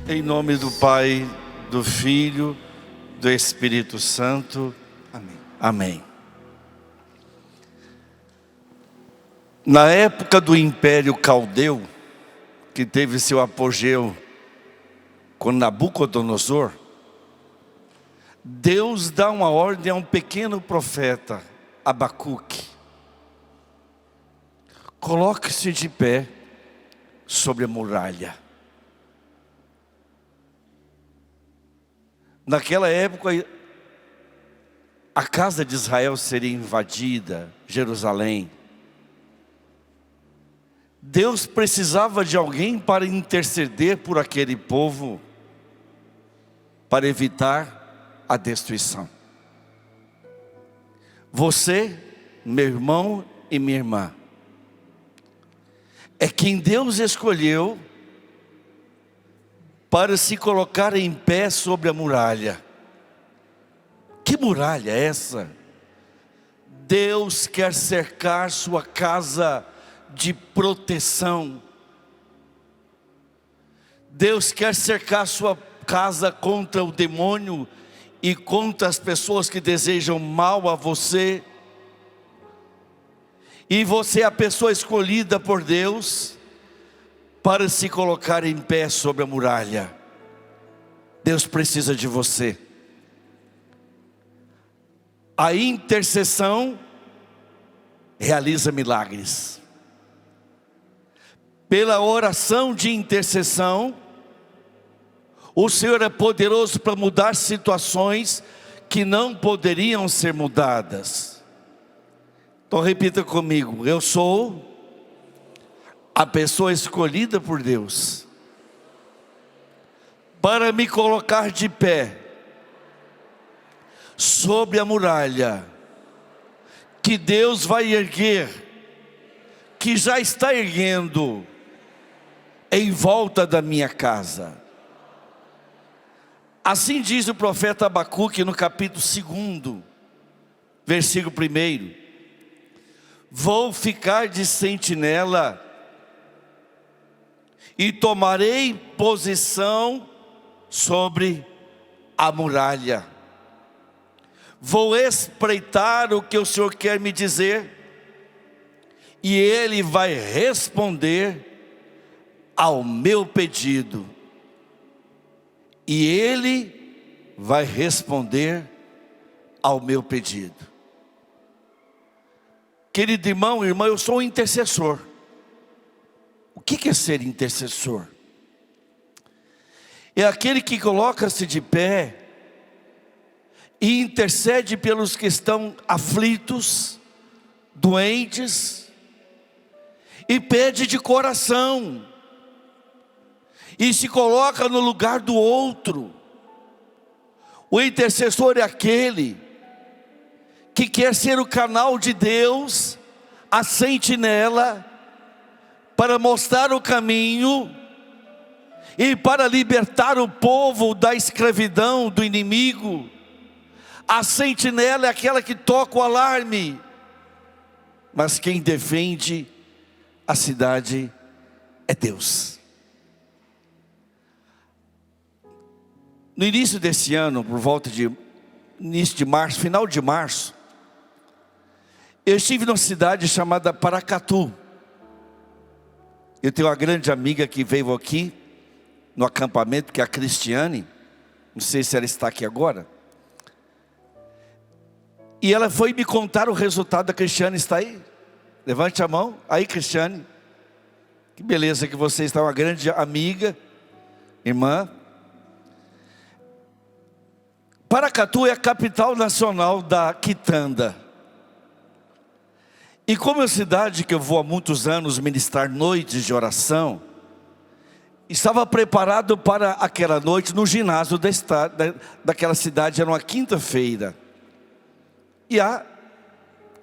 Em nome do Pai, do Filho, do Espírito Santo. Amém. Amém. Na época do Império Caldeu, que teve seu apogeu com Nabucodonosor, Deus dá uma ordem a um pequeno profeta, Abacuque. Coloque-se de pé sobre a muralha. Naquela época, a casa de Israel seria invadida, Jerusalém. Deus precisava de alguém para interceder por aquele povo, para evitar a destruição. Você, meu irmão e minha irmã, é quem Deus escolheu para se colocar em pé sobre a muralha. Que muralha é essa? Deus quer cercar sua casa de proteção. Deus quer cercar sua casa contra o demônio e contra as pessoas que desejam mal a você. E você é a pessoa escolhida por Deus para se colocar em pé sobre a muralha. Deus precisa de você. A intercessão realiza milagres. Pela oração de intercessão, o Senhor é poderoso para mudar situações que não poderiam ser mudadas. Então repita comigo: eu sou a pessoa escolhida por Deus para me colocar de pé sobre a muralha que Deus vai erguer, que já está erguendo em volta da minha casa. Assim diz o profeta Abacuque no capítulo 2, versículo 1. Vou ficar de sentinela e tomarei posição sobre a muralha. Vou espreitar o que o Senhor quer me dizer, e Ele vai responder ao meu pedido. E Ele vai responder ao meu pedido. Querido irmão e irmã, eu sou um intercessor. O que é ser intercessor? É aquele que coloca-se de pé e intercede pelos que estão aflitos, doentes, e pede de coração, e se coloca no lugar do outro. O intercessor é aquele que quer ser o canal de Deus, a sentinela, para mostrar o caminho e para libertar o povo da escravidão do inimigo. A sentinela é aquela que toca o alarme, mas quem defende a cidade é Deus. No início desse ano, por volta de início de março, final de março, eu estive numa cidade chamada Paracatu. Eu tenho uma grande amiga que veio aqui no acampamento, que é a Cristiane. Não sei se ela está aqui agora. E ela foi me contar o resultado. Da Cristiane está aí? Levante a mão. Aí, Cristiane. Que beleza que você está, uma grande amiga, irmã. Paracatu é a capital nacional da quitanda. E como é uma cidade que eu vou há muitos anos ministrar noites de oração, estava preparado para aquela noite no ginásio daquela cidade. Era uma quinta-feira. E a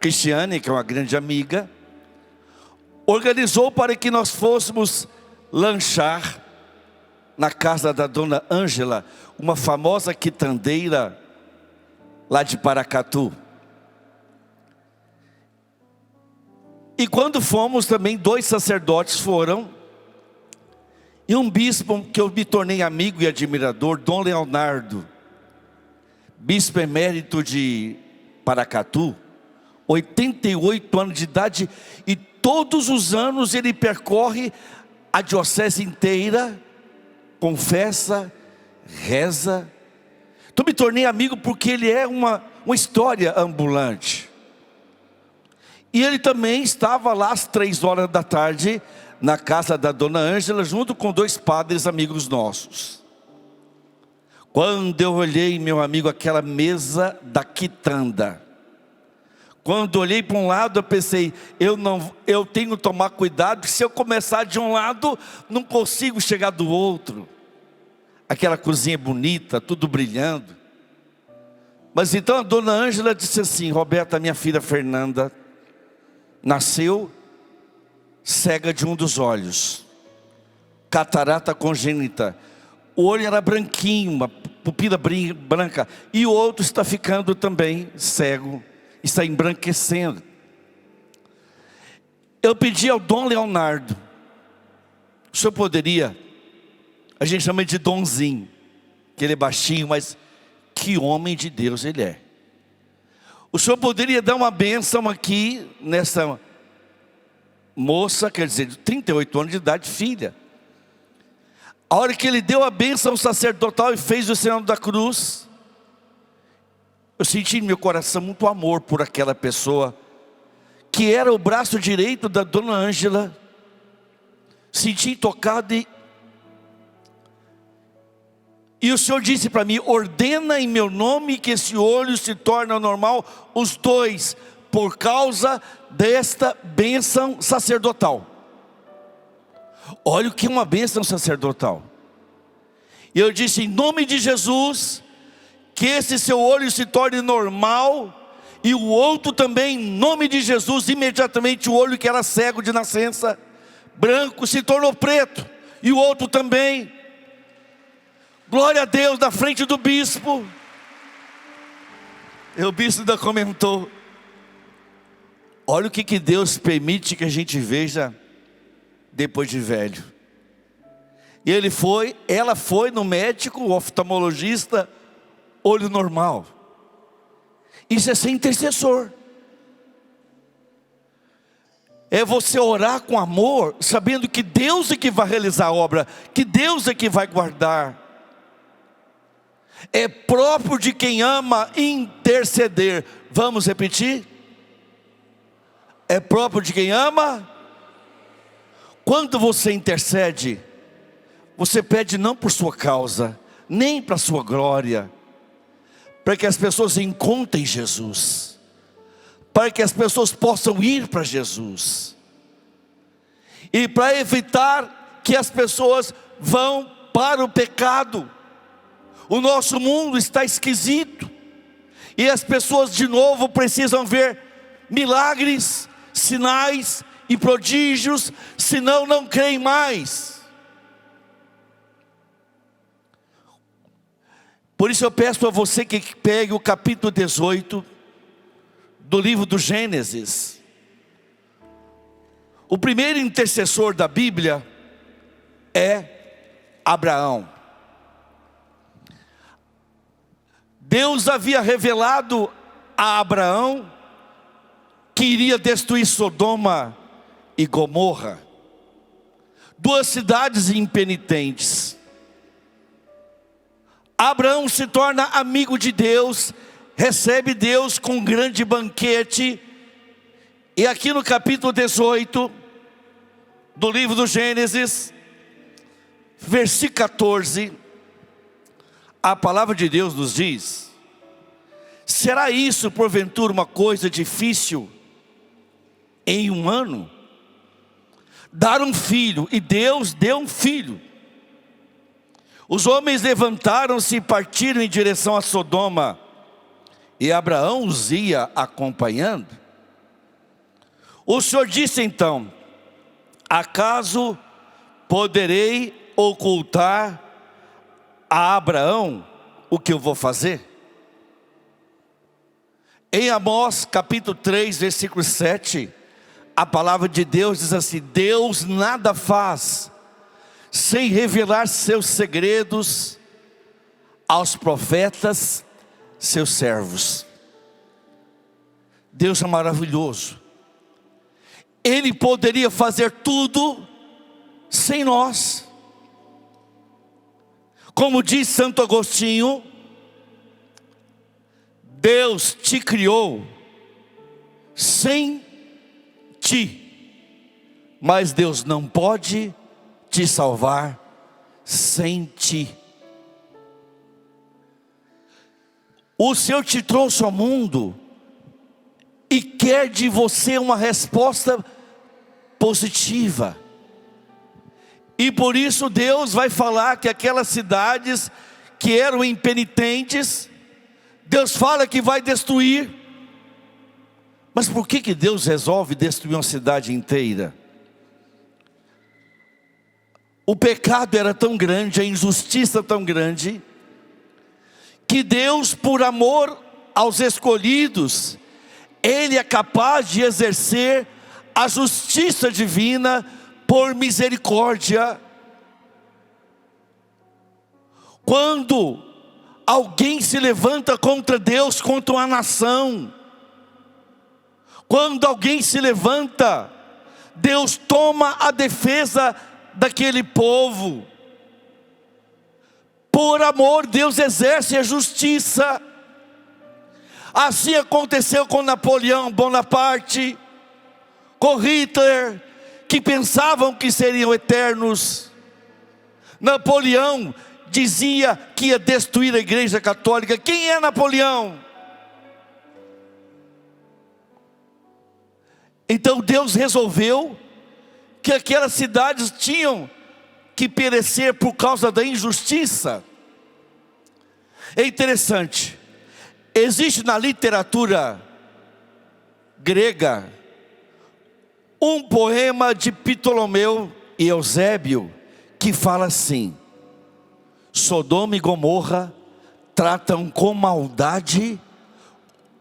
Cristiane, que é uma grande amiga, organizou para que nós fôssemos lanchar na casa da dona Ângela, uma famosa quitandeira lá de Paracatu. E quando fomos também, 2 sacerdotes foram, E um bispo que eu me tornei amigo e admirador, Dom Leonardo, bispo emérito de Paracatu, 88 anos de idade, e todos os anos ele percorre a diocese inteira, confessa, reza. Então me tornei amigo porque ele é uma história ambulante. E ele também estava lá às 3 horas da tarde, na casa da dona Ângela, junto com 2 padres amigos nossos. Quando eu olhei, meu amigo, aquela mesa da quitanda, quando olhei para um lado, eu pensei, eu tenho que tomar cuidado, porque se eu começar de um lado, não consigo chegar do outro. Aquela cozinha bonita, tudo brilhando. Mas então a dona Ângela disse assim: Roberta, minha filha Fernanda nasceu cega de um dos olhos, catarata congênita. O olho era branquinho, uma pupila branca, e o outro está ficando também cego, está embranquecendo. Eu pedi ao Dom Leonardo, o senhor poderia, a gente chama de Donzinho, que ele é baixinho, mas que homem de Deus ele é. O senhor poderia dar uma bênção aqui nessa moça, quer dizer, de 38 anos de idade, filha. A hora que ele deu a bênção sacerdotal e fez o sinal da cruz, eu senti no meu coração muito amor por aquela pessoa, que era o braço direito da dona Ângela. Senti tocado e o Senhor disse para mim: ordena em meu nome que esse olho se torne normal, os 2, por causa desta bênção sacerdotal. Olha o que é uma bênção sacerdotal. E eu disse: em nome de Jesus, que esse seu olho se torne normal, e o outro também, em nome de Jesus. Imediatamente o olho que era cego de nascença, branco, se tornou preto, e o outro também. Glória a Deus, na frente do bispo. E o bispo ainda comentou: olha o que Deus permite que a gente veja depois de velho. E ela foi no médico, o oftalmologista, olho normal. Isso é ser intercessor. É você orar com amor, sabendo que Deus é que vai realizar a obra, que Deus é que vai guardar. É próprio de quem ama interceder. Vamos repetir? É próprio de quem ama. Quando você intercede, você pede não por sua causa, nem para sua glória, para que as pessoas encontrem Jesus, para que as pessoas possam ir para Jesus, e para evitar que as pessoas vão para o pecado. O nosso mundo está esquisito, e as pessoas de novo precisam ver milagres, sinais e prodígios, senão não creem mais. Por isso eu peço a você que pegue o capítulo 18 do livro do Gênesis. O primeiro intercessor da Bíblia é Abraão. Deus havia revelado a Abraão que iria destruir Sodoma e Gomorra, 2 cidades impenitentes. Abraão se torna amigo de Deus, recebe Deus com um grande banquete. E aqui no capítulo 18 do livro do Gênesis, versículo 14, a palavra de Deus nos diz: será isso porventura uma coisa difícil em um ano? Dar um filho, e Deus deu um filho. Os homens levantaram-se e partiram em direção a Sodoma, e Abraão os ia acompanhando. O Senhor disse então: acaso poderei ocultar a Abraão o que eu vou fazer? Em Amós capítulo 3, versículo 7, a palavra de Deus diz assim: Deus nada faz sem revelar seus segredos aos profetas, seus servos. Deus é maravilhoso. Ele poderia fazer tudo sem nós. Como diz Santo Agostinho, Deus te criou sem ti, mas Deus não pode te salvar sem ti. O Senhor te trouxe ao mundo e quer de você uma resposta positiva. E por isso Deus vai falar que aquelas cidades que eram impenitentes, Deus fala que vai destruir. Mas por que Deus resolve destruir uma cidade inteira? O pecado era tão grande, a injustiça tão grande, que Deus, por amor aos escolhidos, Ele é capaz de exercer a justiça divina por misericórdia. Quando alguém se levanta contra Deus, contra uma nação, quando alguém se levanta, Deus toma a defesa daquele povo. Por amor, Deus exerce a justiça. Assim aconteceu com Napoleão Bonaparte, com Hitler, que pensavam que seriam eternos. Napoleão dizia que ia destruir a igreja católica. Quem é Napoleão? Então Deus resolveu que aquelas cidades tinham que perecer por causa da injustiça. É interessante, existe na literatura grega um poema de Ptolomeu e Eusébio que fala assim: Sodoma e Gomorra tratam com maldade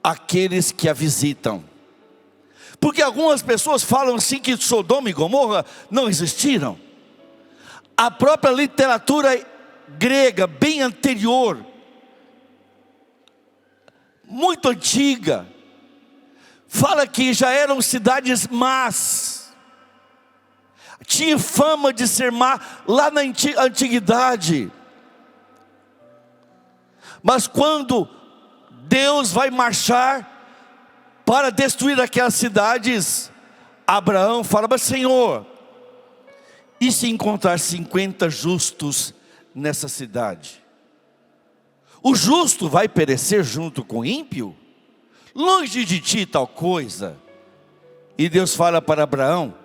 aqueles que a visitam. Porque algumas pessoas falam assim que Sodoma e Gomorra não existiram. A própria literatura grega, bem anterior, muito antiga, fala que já eram cidades más, tinha fama de ser má lá na antiguidade. Mas quando Deus vai marchar para destruir aquelas cidades, Abraão fala: mas Senhor, e se encontrar 50 justos nessa cidade? O justo vai perecer junto com o ímpio? Longe de ti tal coisa. E Deus fala para Abraão: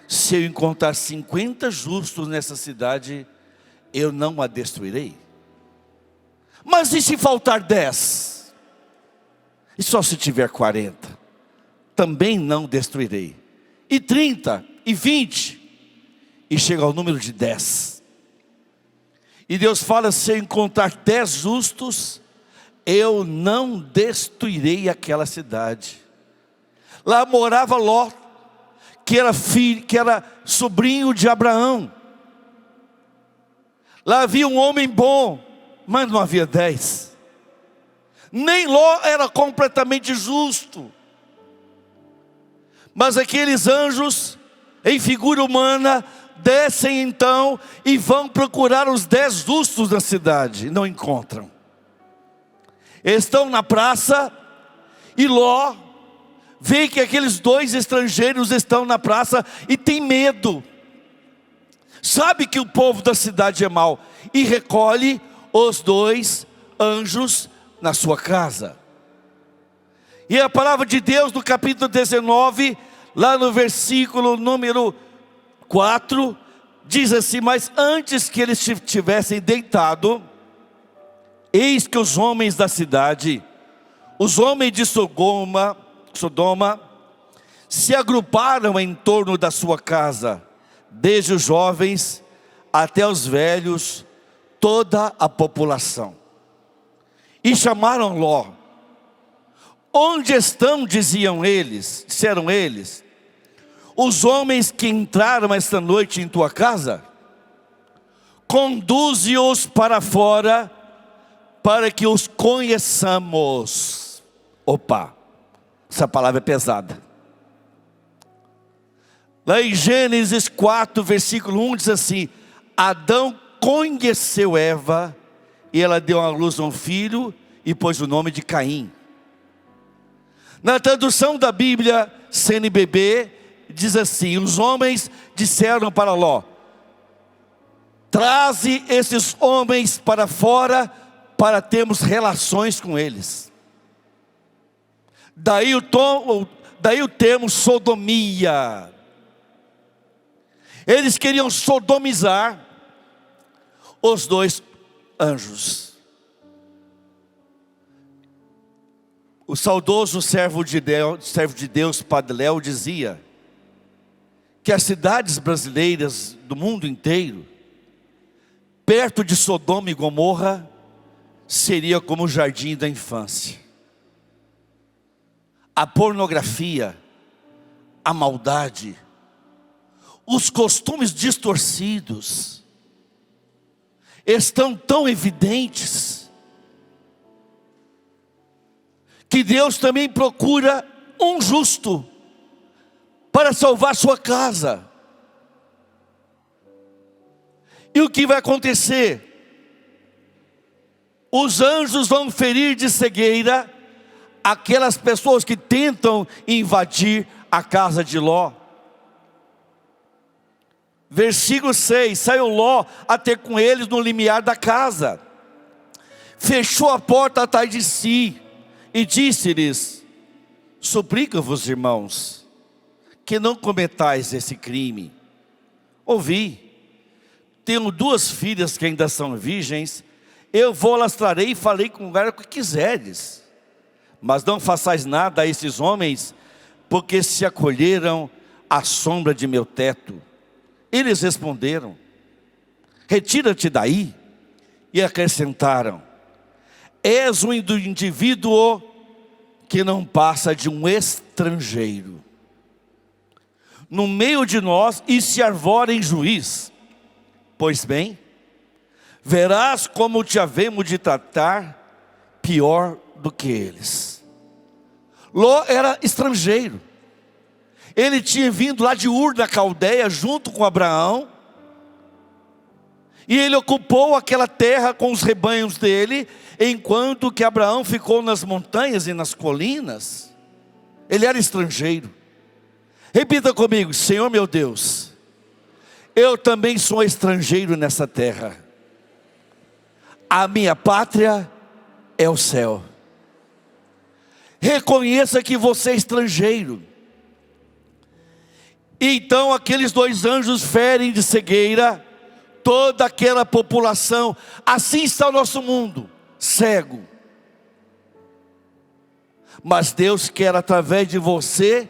se eu encontrar 50 justos nessa cidade, eu não a destruirei. Mas e se faltar 10? E só se tiver 40? Também não destruirei. E 30, e 20, e chega ao número de 10. E Deus fala: se eu encontrar 10 justos, eu não destruirei aquela cidade. Lá morava Ló, que era sobrinho de Abraão. Lá havia um homem bom, mas não havia 10. Nem Ló era completamente justo. Mas aqueles anjos, em figura humana, descem então e vão procurar os 10 justos da cidade. Não encontram. Estão na praça e Ló vê que aqueles 2 estrangeiros estão na praça e tem medo. Sabe que o povo da cidade é mau e recolhe os 2 anjos na sua casa. E a palavra de Deus no capítulo 19, lá no versículo número 4, diz assim: mas antes que eles tivessem deitado, eis que os homens da cidade, os homens de Sodoma, se agruparam em torno da sua casa, desde os jovens até os velhos, toda a população. E chamaram Ló. Onde estão, disseram eles, os homens que entraram esta noite em tua casa? conduze-os para fora, para que os conheçamos. Opa, essa palavra é pesada. Lá em Gênesis 4, versículo 1 diz assim: Adão conheceu Eva, e ela deu à luz a um filho, e pôs o nome de Caim. Na tradução da Bíblia CNBB, diz assim: os homens disseram para Ló: traze esses homens para fora, para termos relações com eles. Daí o termo sodomia. Eles queriam sodomizar os dois anjos. O saudoso servo de Deus, Padre Léo, dizia que as cidades brasileiras do mundo inteiro, perto de Sodoma e Gomorra, seria como o jardim da infância. A pornografia, a maldade, os costumes distorcidos estão tão evidentes que Deus também procura um justo para salvar sua casa. E o que vai acontecer? Os anjos vão ferir de cegueira aquelas pessoas que tentam invadir a casa de Ló. Versículo 6, saiu Ló a ter com eles no limiar da casa, fechou a porta atrás de si, e disse-lhes: suplico-vos, irmãos, que não cometais esse crime. Ouvi, tenho 2 filhas que ainda são virgens, eu vou lastrarei e falei com o que quiseres, mas não façais nada a esses homens, porque se acolheram à sombra de meu teto. Eles responderam: retira-te daí. E acrescentaram: és um indivíduo que não passa de um estrangeiro no meio de nós, e se arvora em juiz. Pois bem, verás como te havemos de tratar pior do que eles. Ló era estrangeiro. Ele tinha vindo lá de Ur da Caldeia junto com Abraão, e ele ocupou aquela terra com os rebanhos dele, enquanto que Abraão ficou nas montanhas e nas colinas. Ele era estrangeiro. Repita comigo: Senhor meu Deus, eu também sou estrangeiro nessa terra. A minha pátria é o céu. Reconheça que você é estrangeiro. Então aqueles 2 anjos ferem de cegueira toda aquela população. Assim está o nosso mundo, cego. Mas Deus quer, através de você,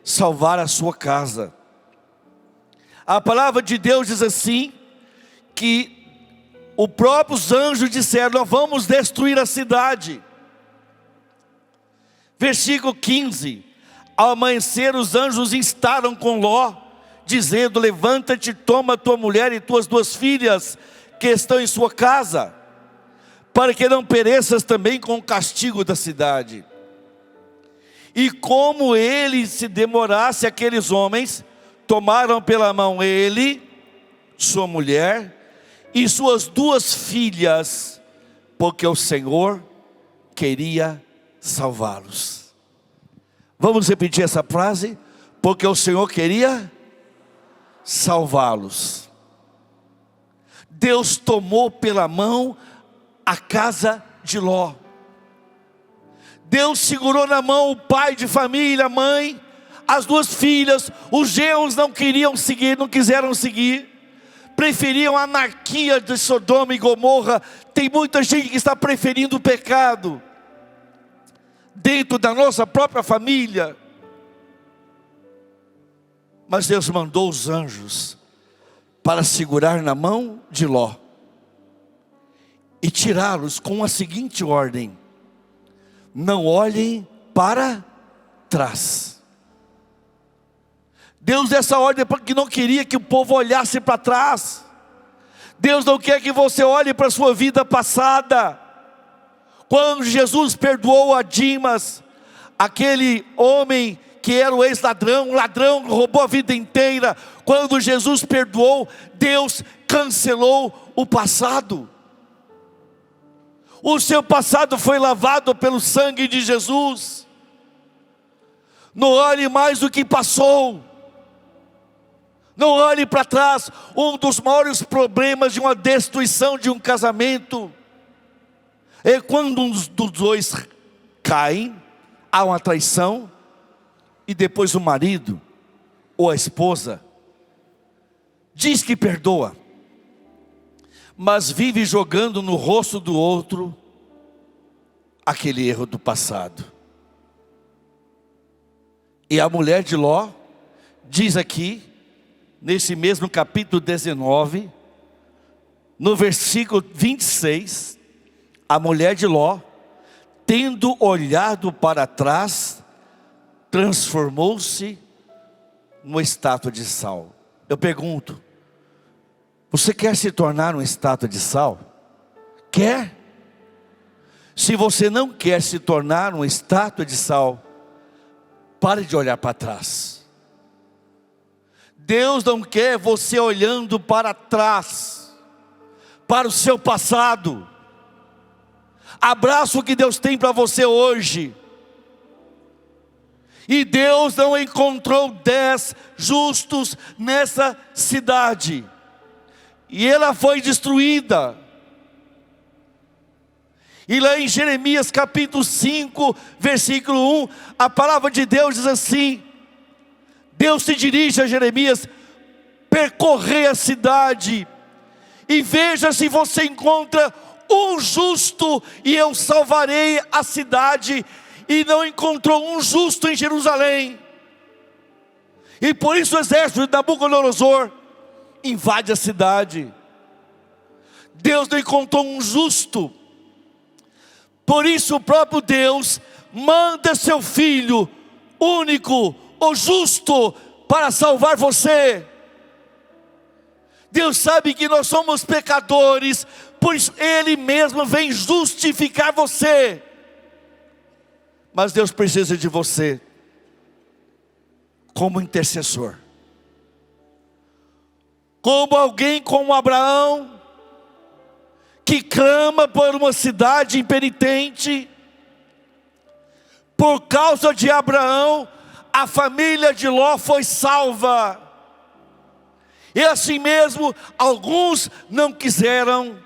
salvar a sua casa. A palavra de Deus diz assim, que os próprios anjos disseram: nós vamos destruir a cidade. Versículo 15: ao amanhecer os anjos instaram com Ló, dizendo: levanta-te, toma tua mulher e tuas 2 filhas que estão em sua casa, para que não pereças também com o castigo da cidade. E como ele se demorasse, aqueles homens tomaram pela mão ele, sua mulher e suas 2 filhas, porque o Senhor queria salvá-los. Vamos repetir essa frase? Porque o Senhor queria salvá-los. Deus tomou pela mão a casa de Ló. Deus segurou na mão o pai de família, a mãe, as 2 filhas. Os genros não queriam seguir, não quiseram seguir, preferiam a anarquia de Sodoma e Gomorra. Tem muita gente que está preferindo o pecado dentro da nossa própria família. Mas Deus mandou os anjos para segurar na mão de Ló e tirá-los com a seguinte ordem: não olhem para trás. Deus deu essa ordem porque não queria que o povo olhasse para trás. Deus não quer que você olhe para a sua vida passada. Quando Jesus perdoou a Dimas, aquele homem que era o ex-ladrão, ladrão, roubou a vida inteira. Quando Jesus perdoou, Deus cancelou o passado. O seu passado foi lavado pelo sangue de Jesus. Não olhe mais o que passou. Não olhe para trás. Um dos maiores problemas de uma destruição de um casamento é quando um dos dois caem, há uma traição, e depois o marido ou a esposa diz que perdoa, mas vive jogando no rosto do outro aquele erro do passado. E a mulher de Ló diz aqui, nesse mesmo capítulo 19, no versículo 26, a mulher de Ló, tendo olhado para trás, transformou-se numa estátua de sal. Eu pergunto, você quer se tornar uma estátua de sal? Quer? Se você não quer se tornar uma estátua de sal, pare de olhar para trás. Deus não quer você olhando para trás, para o seu passado. Abraça o que Deus tem para você hoje. E Deus não encontrou 10 justos nessa cidade, e ela foi destruída. E lá em Jeremias capítulo 5, versículo 1, a palavra de Deus diz assim: Deus se dirige a Jeremias: percorrei a cidade e veja se você encontra um justo, e eu salvarei a cidade. E não encontrou um justo em Jerusalém. E por isso o exército de Nabucodonosor invade a cidade. Deus não encontrou um justo. Por isso o próprio Deus manda seu Filho único, o justo, para salvar você. Deus sabe que nós somos pecadores, por isso Ele mesmo vem justificar você. Mas Deus precisa de você como intercessor, como alguém como Abraão, que clama por uma cidade impenitente. Por causa de Abraão, a família de Ló foi salva. E assim mesmo, alguns não quiseram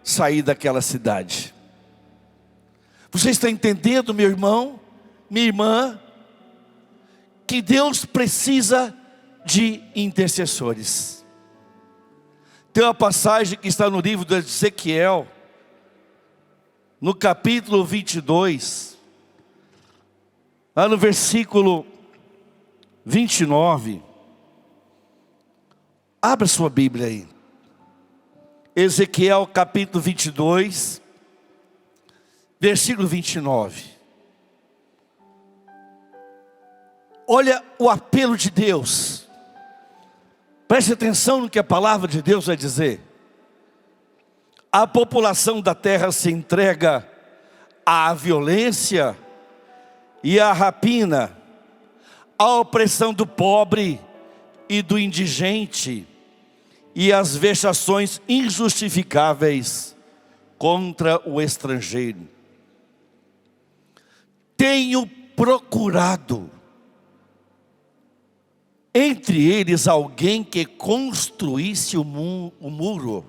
sair daquela cidade. Você está entendendo, meu irmão, minha irmã, que Deus precisa de intercessores. Tem uma passagem que está no livro de Ezequiel, no capítulo 22, lá no versículo 29. Abra sua Bíblia aí. Ezequiel capítulo 22, versículo 29. Olha o apelo de Deus. Preste atenção no que a palavra de Deus vai dizer. A população da terra se entrega à violência e à rapina, à opressão do pobre e do indigente, e às vexações injustificáveis contra o estrangeiro. Tenho procurado entre eles alguém que construísse o muro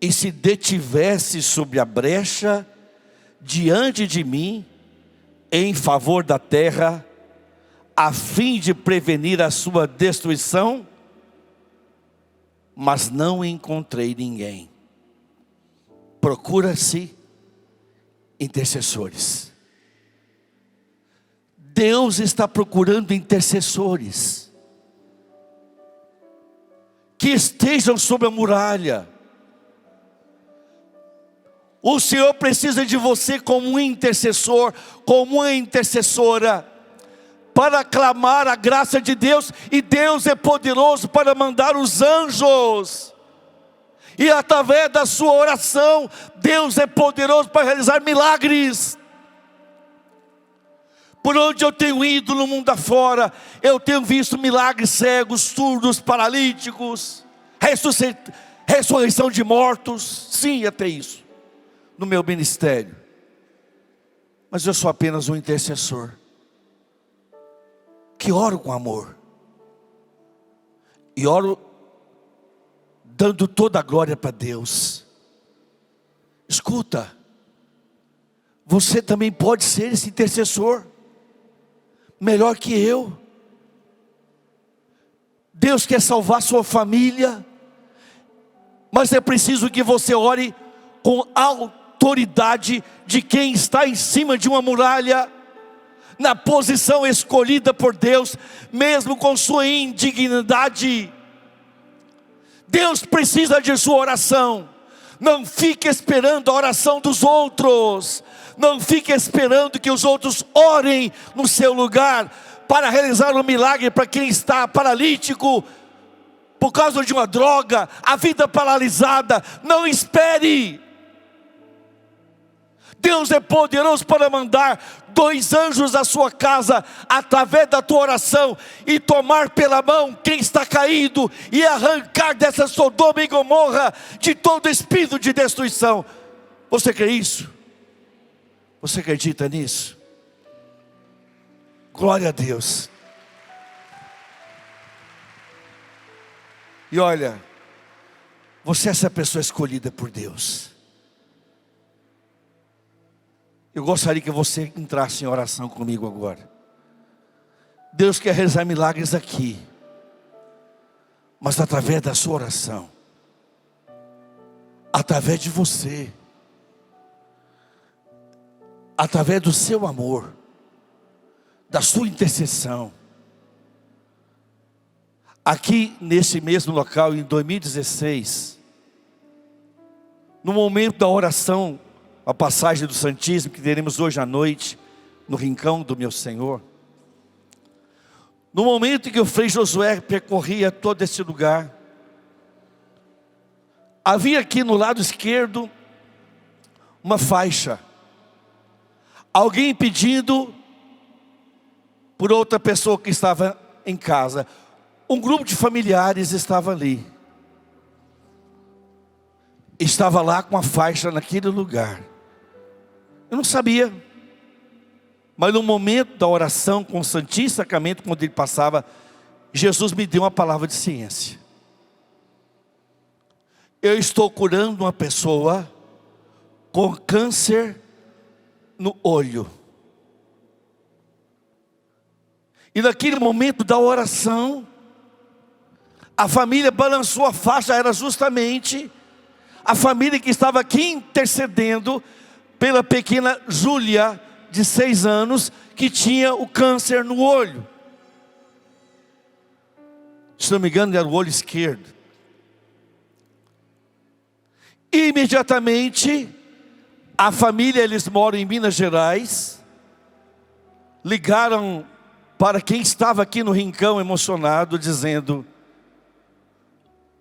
e se detivesse sobre a brecha diante de mim em favor da terra, a fim de prevenir a sua destruição, mas não encontrei ninguém. Procura-se intercessores. Deus está procurando intercessores que estejam sob a muralha. O Senhor precisa de você como um intercessor, como uma intercessora, para clamar a graça de Deus. E Deus é poderoso para mandar os anjos E através da sua oração, Deus é poderoso para realizar milagres. Por onde eu tenho ido no mundo afora, eu tenho visto milagres: cegos, surdos, paralíticos, ressurreição de mortos. Sim, até isso, no meu ministério. Mas eu sou apenas um intercessor, que oro com amor. E oro dando toda a glória para Deus. Escuta, você também pode ser esse intercessor, melhor que eu. Deus quer salvar sua família, mas é preciso que você ore com autoridade de quem está em cima de uma muralha, na posição escolhida por Deus, mesmo com sua indignidade. Deus precisa de sua oração. Não fique esperando a oração dos outros. Não fique esperando que os outros orem no seu lugar para realizar um milagre para quem está paralítico por causa de uma droga, a vida paralisada. Não espere. Deus é poderoso para mandar 2 anjos à sua casa, através da tua oração, e tomar pela mão quem está caído, e arrancar dessa Sodoma e Gomorra de todo espírito de destruição. Você crê isso? Você acredita nisso? Glória a Deus. E olha, você é essa pessoa escolhida por Deus. Eu gostaria que você entrasse em oração comigo agora. Deus quer realizar milagres aqui, mas através da sua oração, através de você, através do seu amor, da sua intercessão. Aqui nesse mesmo local, em 2016, no momento da oração, a passagem do Santíssimo que teremos hoje à noite, no rincão do meu Senhor, no momento em que o Frei Josué percorria todo esse lugar, havia aqui no lado esquerdo uma faixa, alguém pedindo por outra pessoa que estava em casa. Um grupo de familiares estava ali, estava lá com a faixa naquele lugar. Eu não sabia, mas no momento da oração com o Santíssimo Sacramento, quando ele passava, Jesus me deu uma palavra de ciência. Eu estou curando uma pessoa com câncer no olho. E naquele momento da oração, a família balançou a faixa. Era justamente a família que estava aqui intercedendo pela pequena Júlia, de 6 anos, que tinha o câncer no olho. Se não me engano, era o olho esquerdo. E imediatamente, a família, eles moram em Minas Gerais, ligaram para quem estava aqui no rincão emocionado, dizendo: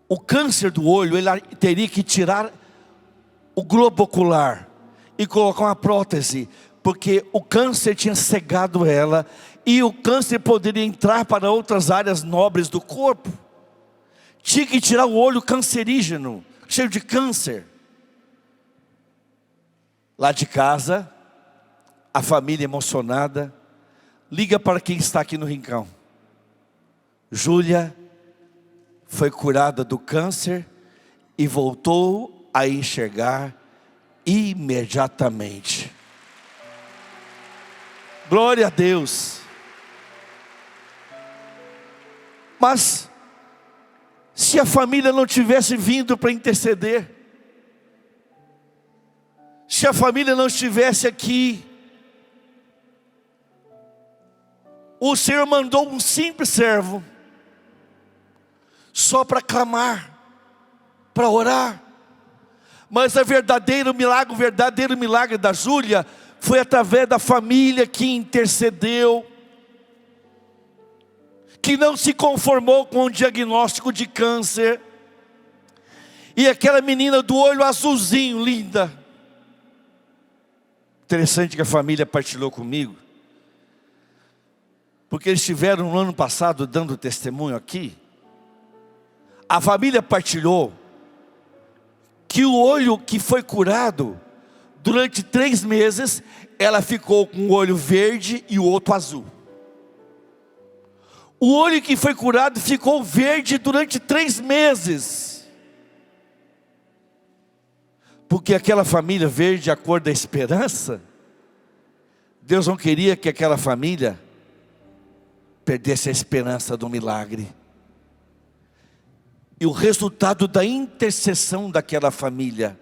o câncer do olho, ele teria que tirar o globo ocular e colocar uma prótese, porque o câncer tinha cegado ela, e o câncer poderia entrar para outras áreas nobres do corpo. Tinha que tirar o olho cancerígeno, cheio de câncer. Lá de casa, a família emocionada liga para quem está aqui no rincão. Júlia foi curada do câncer e voltou a enxergar imediatamente. Glória a Deus. Mas se a família não tivesse vindo para interceder, se a família não estivesse aqui, o Senhor mandou um simples servo só para clamar, para orar. Mas o verdadeiro milagre da Júlia foi através da família que intercedeu, que não se conformou com o diagnóstico de câncer, E aquela menina do olho azulzinho, linda. Interessante que a família partilhou comigo, porque eles estiveram no ano passado dando testemunho aqui. A família partilhou que o olho que foi curado, durante 3 meses, ela ficou com o olho verde e o outro azul. O olho que foi curado ficou verde durante 3 meses. Porque aquela família verde, a cor da esperança, Deus não queria que aquela família perdesse a esperança do milagre. E o resultado da intercessão daquela família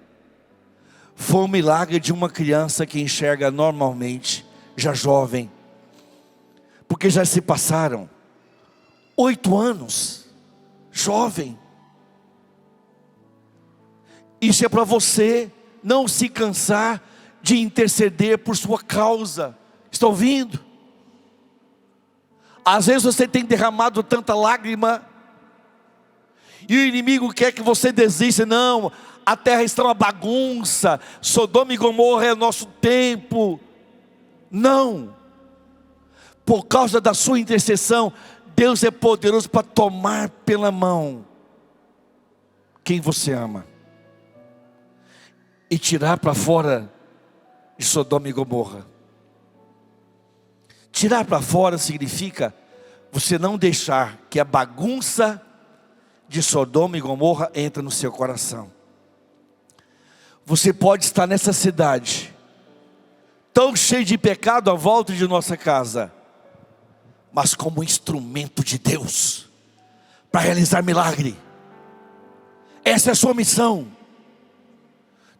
foi o milagre de uma criança que enxerga normalmente, já jovem. Porque já se passaram 8 anos, jovem. Isso é para você não se cansar de interceder por sua causa. Está ouvindo? Às vezes você tem derramado tanta lágrima, e o inimigo quer que você desista. Não, a terra está uma bagunça, Sodoma e Gomorra é nosso tempo. Não, por causa da sua intercessão, Deus é poderoso para tomar pela mão quem você ama e tirar para fora de Sodoma e Gomorra. Tirar para fora significa você não deixar que a bagunça de Sodoma e Gomorra entre no seu coração. Você pode estar nessa cidade tão cheio de pecado à volta de nossa casa, mas como instrumento de Deus para realizar milagre. Essa é a sua missão.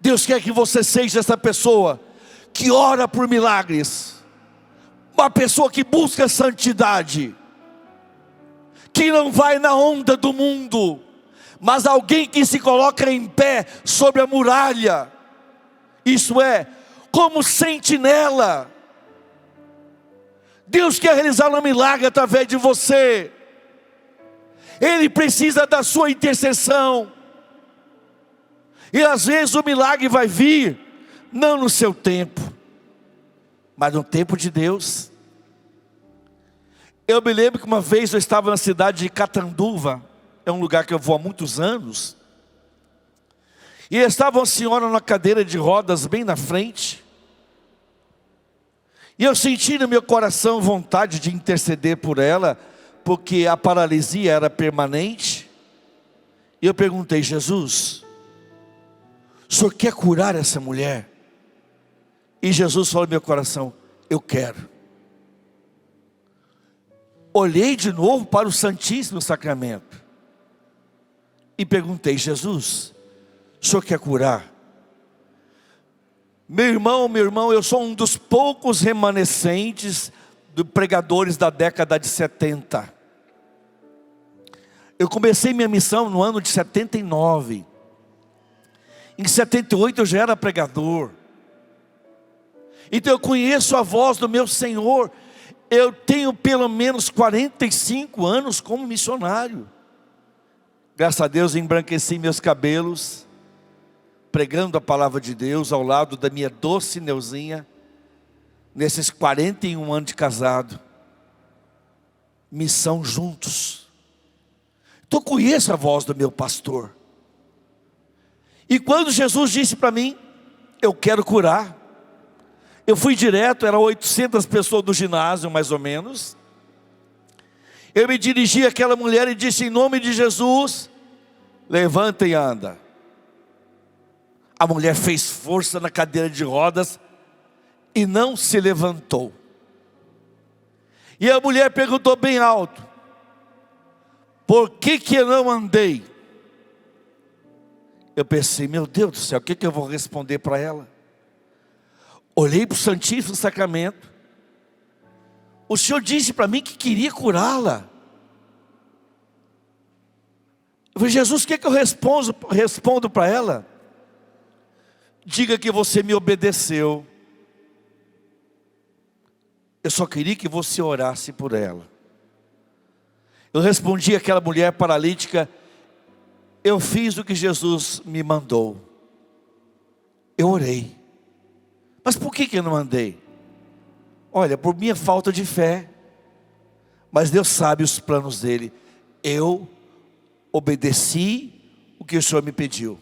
Deus quer que você seja essa pessoa que ora por milagres, uma pessoa que busca santidade, que não vai na onda do mundo, mas alguém que se coloca em pé sobre a muralha, isso é, como sentinela. Deus quer realizar um milagre através de você. Ele precisa da sua intercessão. E às vezes o milagre vai vir, não no seu tempo, mas no tempo de Deus. Eu me lembro que uma vez eu estava na cidade de Catanduva, é um lugar que eu vou há muitos anos, e estava uma senhora na cadeira de rodas bem na frente, e eu senti no meu coração vontade de interceder por ela, porque a paralisia era permanente. E eu perguntei: Jesus, o Senhor quer curar essa mulher? E Jesus falou no meu coração: eu quero. Olhei de novo para o Santíssimo Sacramento e perguntei: Jesus, o Senhor quer curar? Meu irmão, eu sou um dos poucos remanescentes de pregadores da década de 70. Eu comecei minha missão no ano de 79. Em 78 eu já era pregador. Então eu conheço a voz do meu Senhor. Eu tenho pelo menos 45 anos como missionário. Graças a Deus embranqueci meus cabelos, pregando a palavra de Deus ao lado da minha doce Neuzinha, nesses 41 anos de casado. Missão juntos. Então eu conheço a voz do meu pastor. E quando Jesus disse para mim: eu quero curar, eu fui direto, eram 800 pessoas do ginásio mais ou menos. Eu me dirigi àquela mulher e disse: em nome de Jesus, levanta e anda. A mulher fez força na cadeira de rodas e não se levantou. E a mulher perguntou bem alto: por que eu não andei? Eu pensei: meu Deus do céu, o que eu vou responder para ela? Olhei para o Santíssimo Sacramento. O Senhor disse para mim que queria curá-la. Eu falei: Jesus, o que eu respondo para ela? Diga que você me obedeceu. Eu só queria que você orasse por ela. Eu respondi àquela mulher paralítica: eu fiz o que Jesus me mandou. Eu orei. Mas por que eu não andei? Olha, por minha falta de fé. Mas Deus sabe os planos dele. Eu obedeci o que o Senhor me pediu.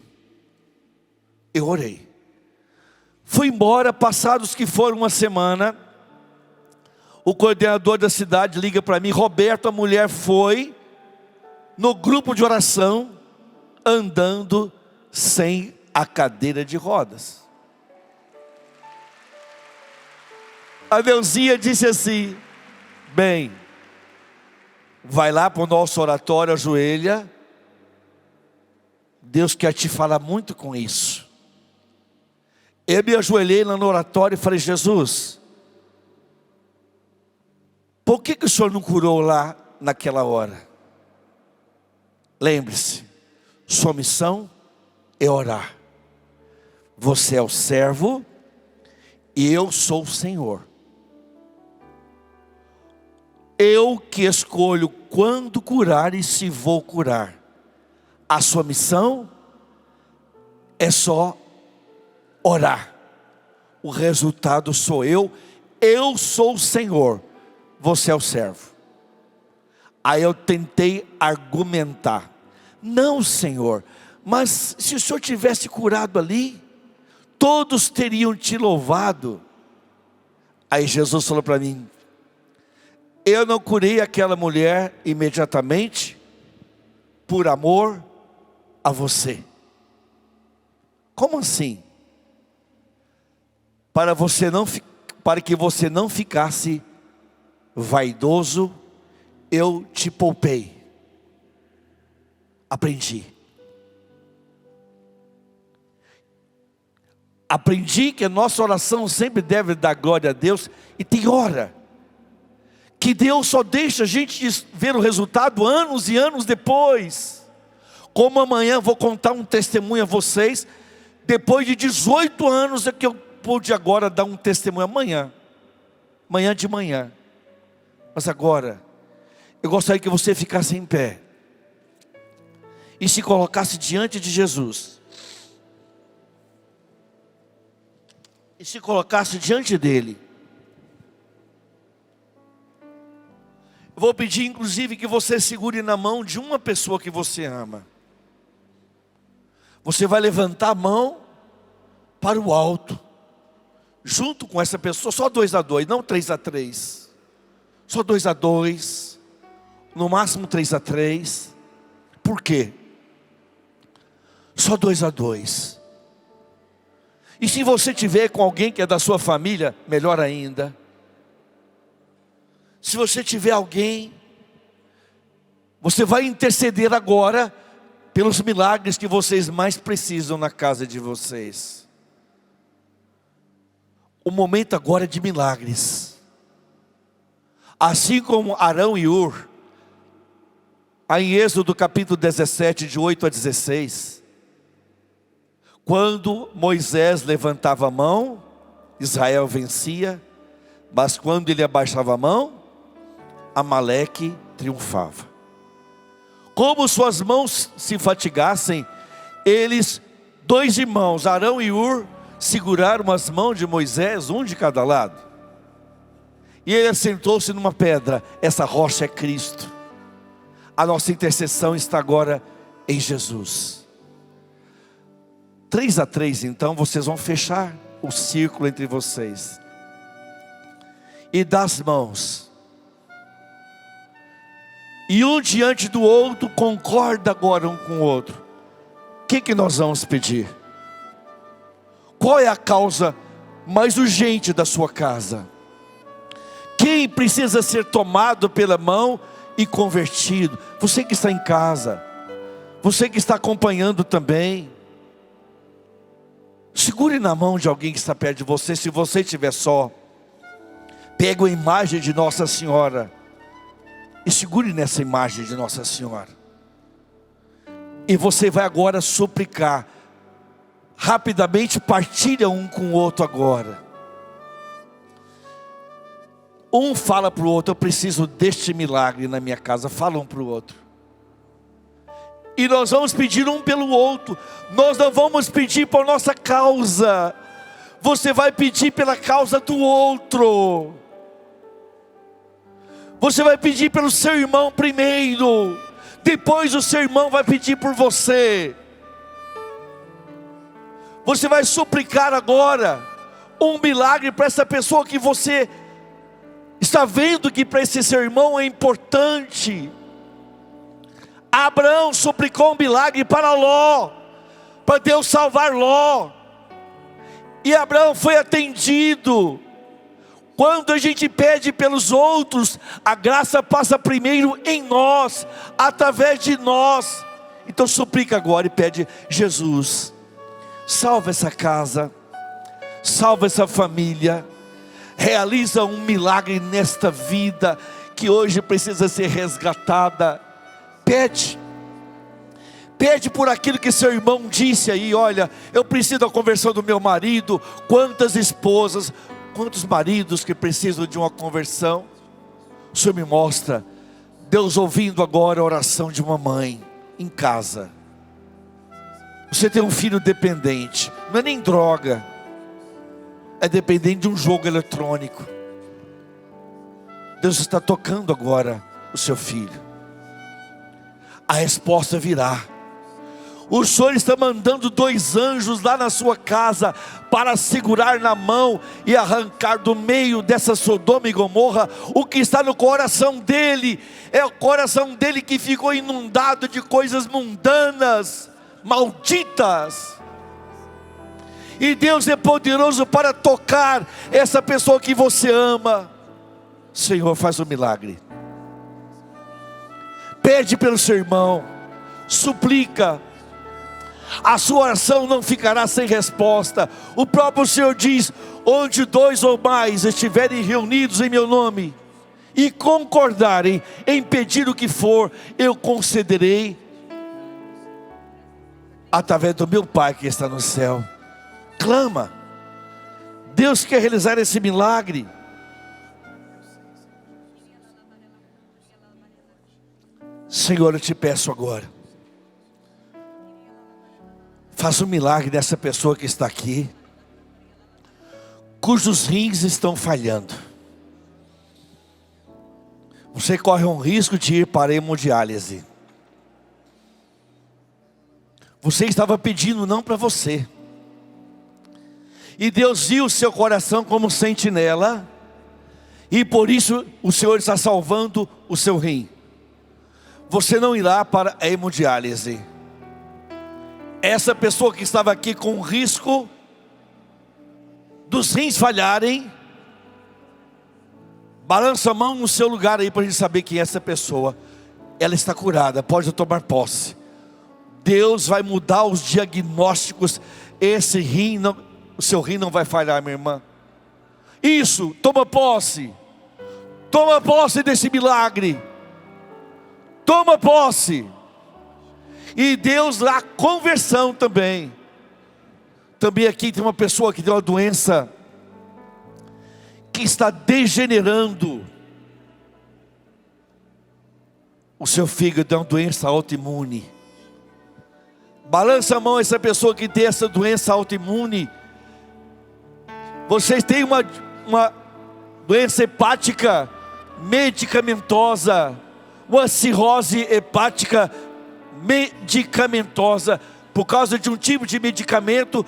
Eu orei. Fui embora, passados que foram uma semana, o coordenador da cidade liga para mim: Roberto, a mulher foi no grupo de oração, andando sem a cadeira de rodas. A Neuzinha disse assim: bem, vai lá para o nosso oratório, ajoelha, Deus quer te falar muito com isso. Eu me ajoelhei lá no oratório e falei: Jesus, por que o Senhor não curou lá naquela hora? Lembre-se, sua missão é orar. Você é o servo e eu sou o Senhor. Eu que escolho quando curar e se vou curar. A sua missão é só orar. O resultado sou eu sou o Senhor, você é o servo. Aí eu tentei argumentar: não, Senhor, mas se o Senhor tivesse curado ali, todos teriam te louvado. Aí Jesus falou para mim: eu não curei aquela mulher imediatamente por amor a você. Como assim? Para que você não ficasse vaidoso, eu te poupei. Aprendi que a nossa oração sempre deve dar glória a Deus. E tem hora que Deus só deixa a gente ver o resultado anos e anos depois. Como amanhã vou contar um testemunho a vocês. Depois de 18 anos é que eu pude agora dar um testemunho. Amanhã de manhã. Mas agora eu gostaria que você ficasse em pé e se colocasse diante de Jesus. E se colocasse diante dele. Eu vou pedir inclusive que você segure na mão de uma pessoa que você ama. Você vai levantar a mão para o alto, junto com essa pessoa, só 2 a 2, não 3 a 3. Só 2 a 2, no máximo 3 a 3. Por quê? Só 2 a 2. E se você tiver com alguém que é da sua família, melhor ainda. Se você tiver alguém, você vai interceder agora pelos milagres que vocês mais precisam na casa de vocês. O momento agora é de milagres. Assim como Arão e Hur, aí em Êxodo capítulo 17, de 8 a 16, quando Moisés levantava a mão, Israel vencia, mas quando ele abaixava a mão, Amaleque triunfava. Como suas mãos se fatigassem, eles, 2 irmãos, Arão e Hur, seguraram as mãos de Moisés, um de cada lado. E ele assentou-se numa pedra. Essa rocha é Cristo. A nossa intercessão está agora em Jesus. 3 a 3, então, vocês vão fechar o círculo entre vocês. E das mãos. E um diante do outro, concorda agora um com o outro. O que nós vamos pedir? Qual é a causa mais urgente da sua casa? Quem precisa ser tomado pela mão e convertido? Você que está em casa, você que está acompanhando também. Segure na mão de alguém que está perto de você. Se você estiver só, pega a imagem de Nossa Senhora e segure nessa imagem de Nossa Senhora. E você vai agora suplicar. Rapidamente partilha um com o outro agora. Um fala para o outro: eu preciso deste milagre na minha casa. Fala um para o outro. E nós vamos pedir um pelo outro. Nós não vamos pedir por nossa causa. Você vai pedir pela causa do outro. Você vai pedir pelo seu irmão primeiro. Depois o seu irmão vai pedir por você. Você vai suplicar agora um milagre para essa pessoa que você está vendo que para esse seu irmão é importante. Abraão suplicou um milagre para Ló, para Deus salvar Ló. E Abraão foi atendido. Quando a gente pede pelos outros, a graça passa primeiro em nós, através de nós. Então suplica agora e pede: Jesus, salva essa casa, salva essa família, realiza um milagre nesta vida que hoje precisa ser resgatada. Pede por aquilo que seu irmão disse aí: olha, eu preciso da conversão do meu marido. Quantas esposas, quantos maridos que precisam de uma conversão? O Senhor me mostra Deus ouvindo agora a oração de uma mãe em casa. Você tem um filho dependente, não é nem droga, é dependente de um jogo eletrônico. Deus está tocando agora o seu filho. A resposta virá. O Senhor está mandando 2 anjos lá na sua casa para segurar na mão e arrancar do meio dessa Sodoma e Gomorra o que está no coração dele. É o coração dele que ficou inundado de coisas mundanas, malditas. E Deus é poderoso para tocar essa pessoa que você ama. Senhor, faz um milagre. Pede pelo seu irmão, suplica. A sua oração não ficará sem resposta. O próprio Senhor diz: onde 2 ou mais estiverem reunidos em meu nome e concordarem em pedir o que for, eu concederei através do meu Pai que está no céu. Clama. Deus quer realizar esse milagre. Senhor, eu te peço agora, faça um milagre nessa pessoa que está aqui, cujos rins estão falhando. Você corre um risco de ir para a hemodiálise. Você estava pedindo não para você, e Deus viu o seu coração como sentinela, e por isso o Senhor está salvando o seu rim. Você não irá para a hemodiálise. Essa pessoa que estava aqui com risco dos rins falharem, balança a mão no seu lugar aí para a gente saber quem é essa pessoa. Ela está curada, pode tomar posse. Deus vai mudar os diagnósticos. Esse rim, não, o seu rim não vai falhar, minha irmã. Isso, toma posse. Toma posse desse milagre. Toma posse. E Deus dá conversão também. Também aqui tem uma pessoa que tem uma doença que está degenerando. O seu fígado é uma doença autoimune. Balança a mão essa pessoa que tem essa doença autoimune. Vocês têm uma doença hepática medicamentosa, uma cirrose hepática medicamentosa, por causa de um tipo de medicamento,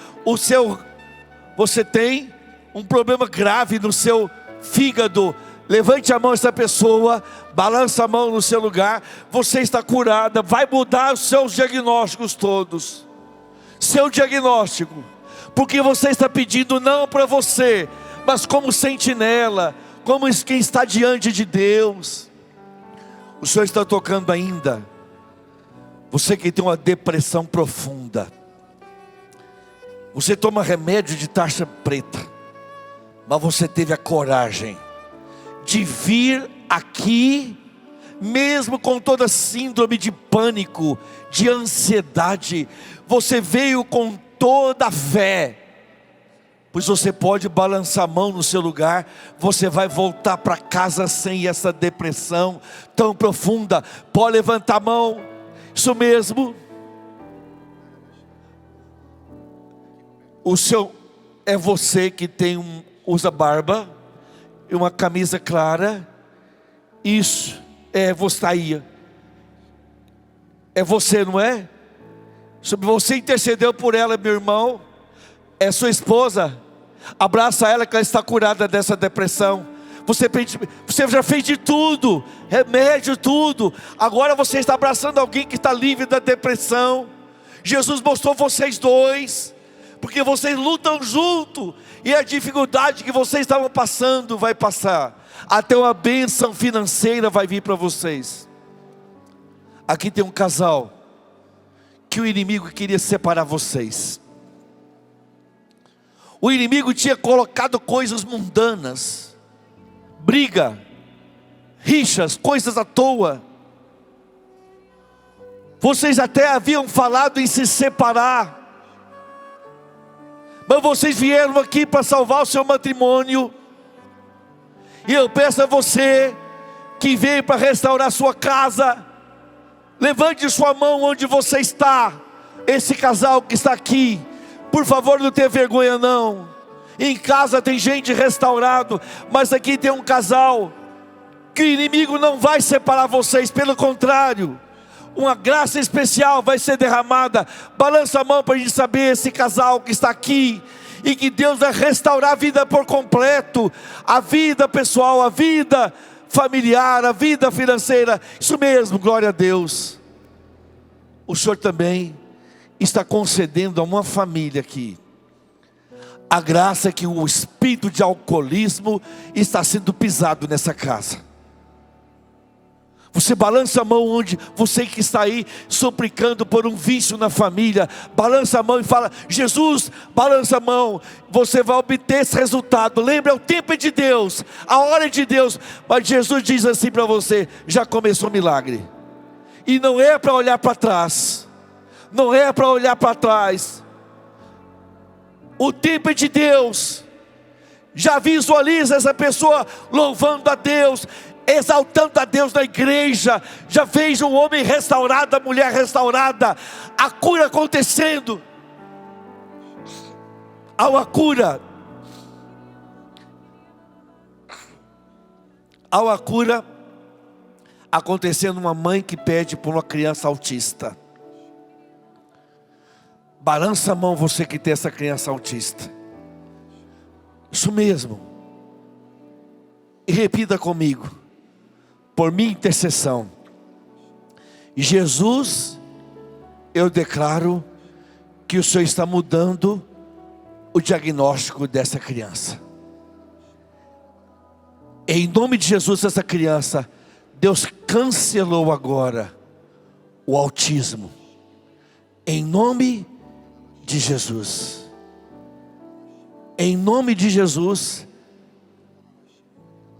você tem um problema grave no seu fígado. Levante a mão essa pessoa, balança a mão no seu lugar. Você está curada, vai mudar os seus diagnósticos todos. Seu diagnóstico, porque você está pedindo não para você, mas como sentinela, como quem está diante de Deus. O Senhor está tocando ainda. Você que tem uma depressão profunda, você toma remédio de taxa preta, mas você teve a coragem de vir aqui, mesmo com toda síndrome de pânico, de ansiedade, você veio com toda a fé. Pois você pode balançar a mão no seu lugar, você vai voltar para casa sem essa depressão tão profunda. Pode levantar a mão Isso mesmo. É você que usa barba e uma camisa clara. Isso, você está aí. É você, não é? Você intercedeu por ela, meu irmão. É sua esposa. Abraça ela que ela está curada dessa depressão. Você já fez de tudo, remédio, tudo. Agora você está abraçando alguém que está livre da depressão. Jesus mostrou vocês dois, porque vocês lutam junto, e a dificuldade que vocês estavam passando vai passar. Até uma bênção financeira vai vir para vocês. Aqui tem um casal que o inimigo queria separar vocês. O inimigo tinha colocado coisas mundanas, briga, rixas, coisas à toa. Vocês até haviam falado em se separar, mas vocês vieram aqui para salvar o seu matrimônio. E eu peço a você que veio para restaurar sua casa, levante sua mão onde você está. Esse casal que está aqui, por favor, não tenha vergonha não. Em casa tem gente restaurado, mas aqui tem um casal que o inimigo não vai separar vocês, pelo contrário, uma graça especial vai ser derramada. Balança a mão para a gente saber esse casal que está aqui, e que Deus vai restaurar a vida por completo, a vida pessoal, a vida familiar, a vida financeira. Isso mesmo, glória a Deus. O Senhor também está concedendo a uma família aqui a graça que o espírito de alcoolismo está sendo pisado nessa casa. Você balança a mão onde você que está aí suplicando por um vício na família, balança a mão e fala: Jesus, balança a mão, você vai obter esse resultado. Lembra, o tempo é de Deus, a hora é de Deus. Mas Jesus diz assim para você: já começou o milagre. E não é para olhar para trás, não é para olhar para trás. O tempo é de Deus. Já visualiza essa pessoa louvando a Deus, exaltando a Deus na igreja. Já vejo um homem restaurado, a mulher restaurada, a cura acontecendo. Há uma cura. Há uma cura acontecendo. Uma mãe que pede por uma criança autista. Balança a mão você que tem essa criança autista. Isso mesmo. E repita comigo: por minha intercessão, Jesus, eu declaro que o Senhor está mudando o diagnóstico dessa criança. Em nome de Jesus, essa criança, Deus cancelou agora o autismo. Em nome de Jesus. Em nome de Jesus.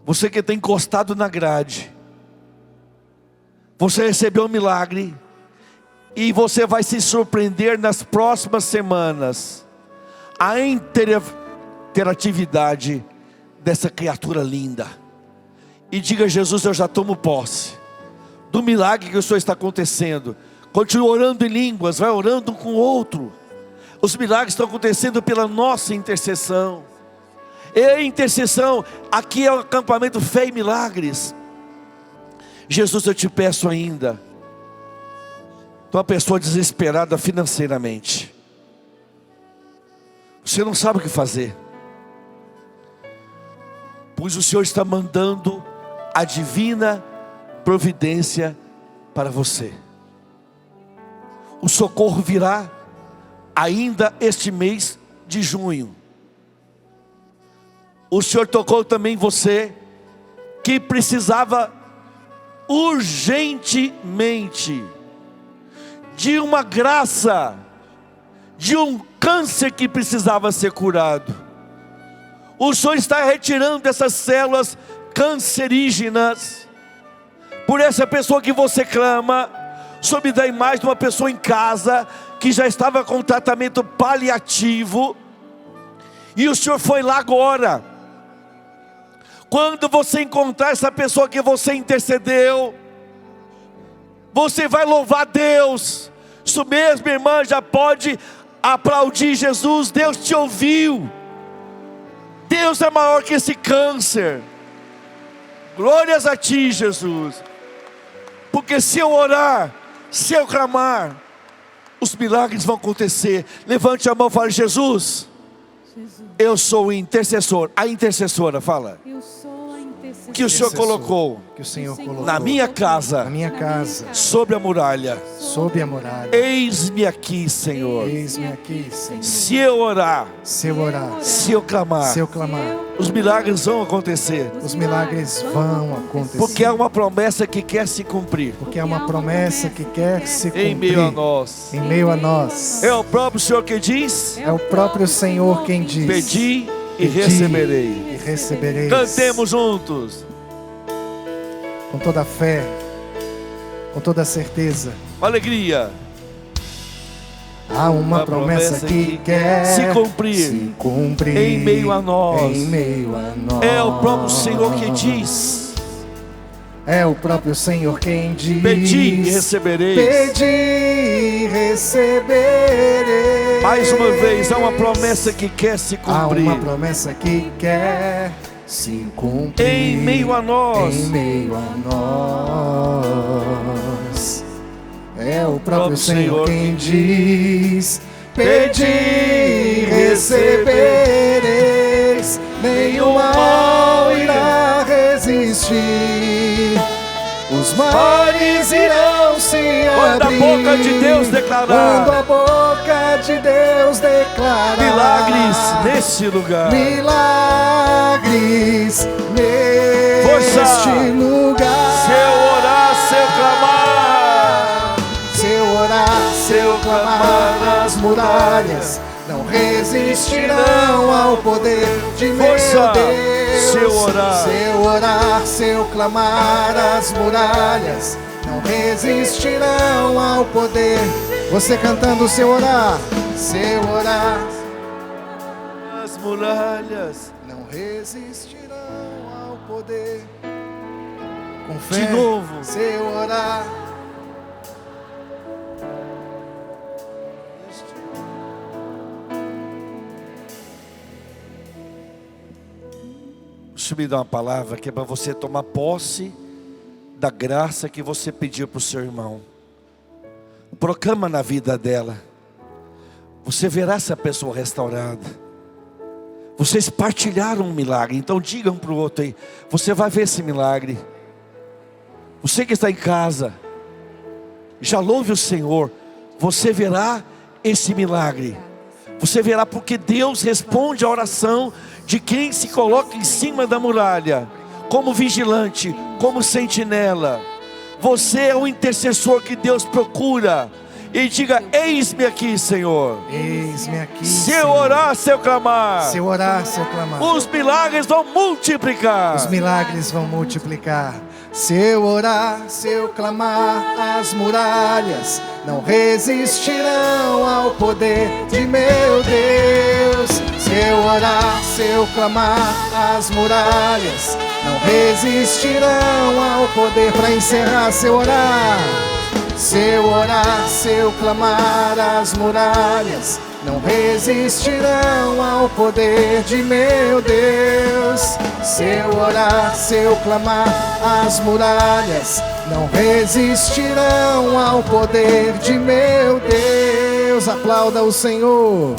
Você que está encostado na grade, você recebeu um milagre, e você vai se surpreender nas próximas semanas. A interatividade dessa criatura linda. E diga: Jesus, eu já tomo posse do milagre que o Senhor está acontecendo. Continue orando em línguas, vai orando um com o outro. Os milagres estão acontecendo pela nossa intercessão. E a intercessão, aqui é o acampamento Fé e Milagres. Jesus, eu te peço ainda, uma pessoa desesperada financeiramente, você não sabe o que fazer, pois o Senhor está mandando a divina providência para você. O socorro virá ainda este mês de junho. O Senhor tocou também você que precisava urgentemente de uma graça, de um câncer que precisava ser curado. O Senhor está retirando essas células cancerígenas. Por essa pessoa que você clama, sob da imagem de uma pessoa em casa que já estava com tratamento paliativo, e o Senhor foi lá agora. Quando você encontrar essa pessoa que você intercedeu, Você vai louvar Deus. Isso mesmo, irmã, já pode aplaudir Jesus. Deus te ouviu. Deus é maior que esse câncer. Glórias a ti, Jesus. Porque se eu orar, se eu clamar, os milagres vão acontecer. Levante a mão e fale: Jesus, eu sou o intercessor. A intercessora, fala. Eu sou a intercessora Que o Senhor colocou que o Senhor colocou na minha casa, na minha casa, sobre a muralha. sob a muralha. Eis-me aqui, Senhor. Eis-me aqui, Senhor. Se eu orar, Se eu orar, se eu clamar, se eu clamar, os milagres vão acontecer. os milagres vão acontecer. Porque é uma promessa que quer se cumprir Porque é uma promessa que quer se cumprir em meio a nós. em meio a nós. É o próprio Senhor que diz: É o próprio Senhor quem diz: pedi e Pedi receberei. e recebereis. Cantemos juntos. Com toda a fé, com toda a certeza. Com alegria. Há uma promessa que quer se cumprir em meio a nós. Em meio a nós. É o próprio Senhor que diz: é o próprio Senhor quem diz: pedi e recebereis. pedi e recebereis. Mais uma vez, há uma promessa que quer se Há cumprir uma promessa que quer se cumprir em meio a nós. Em meio a nós. É o próprio Senhor quem diz: pedi e recebereis. Nenhum mal irá resistir. Os mares irão se Quando a abrir. boca de Deus declarar. Quando a boca de Deus declarar. Milagres nesse lugar. Milagres neste Força. lugar. Se eu orar, se eu clamar, Se eu orar, se eu clamar, as muralhas não resistirão ao poder de meu Força. Deus. Se eu orar. Se eu orar, se eu clamar, as muralhas não resistirão ao poder. Você cantando: se eu orar, se eu orar, as muralhas. não resistirão ao poder. Com fé, De novo. se eu orar. Deixa eu me dar uma palavra que é para você tomar posse da graça que você pediu para o seu irmão. Proclama na vida dela. Você verá essa pessoa restaurada. Vocês partilharam um milagre. Então digam para o outro aí: você vai ver esse milagre. Você que está em casa, já louve o Senhor. Você verá esse milagre. Você verá, porque Deus responde a oração de quem se coloca em cima da muralha, como vigilante, como sentinela. Você é o intercessor que Deus procura. E diga: eis-me aqui, Senhor. Eis-me aqui. Se eu orar, se eu clamar, Se eu orar, se eu clamar, os milagres vão multiplicar. os milagres vão multiplicar. Se eu orar, se eu clamar, as muralhas não resistirão ao poder de meu Deus. Se eu orar, se eu clamar, as muralhas não resistirão ao poder. Para encerrar, se eu orar, se eu orar, se eu clamar, as muralhas não resistirão ao poder de meu Deus. Se eu orar, se eu clamar, as muralhas não resistirão ao poder de meu Deus. Aplauda o Senhor.